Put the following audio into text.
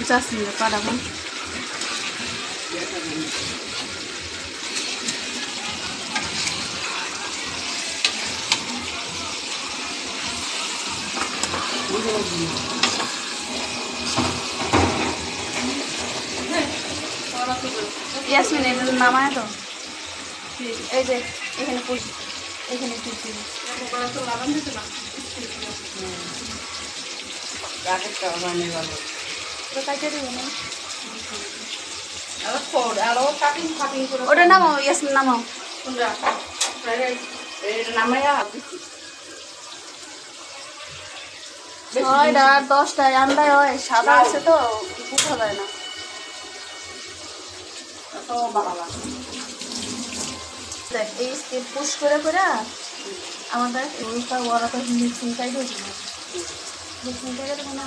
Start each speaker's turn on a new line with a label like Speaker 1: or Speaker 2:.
Speaker 1: জাসমিনের পাঠাবো। ইয়াসমিন এটা নামায় তো এই যে এখানে পুষ এখানে পুষ দিবি কাটিয়ে দিব না ওটা নামাও ইয়াসমিন নামাও ছয়টা 10টায় আন্দায় হয় সাদা আছে তো বুঝা যায় না দেখ এই স্কেপ পুশ করে করে আমাদের ওরা তো মিক্সিং টাই দিয়েছিল মিক্সিং টাই দেবো না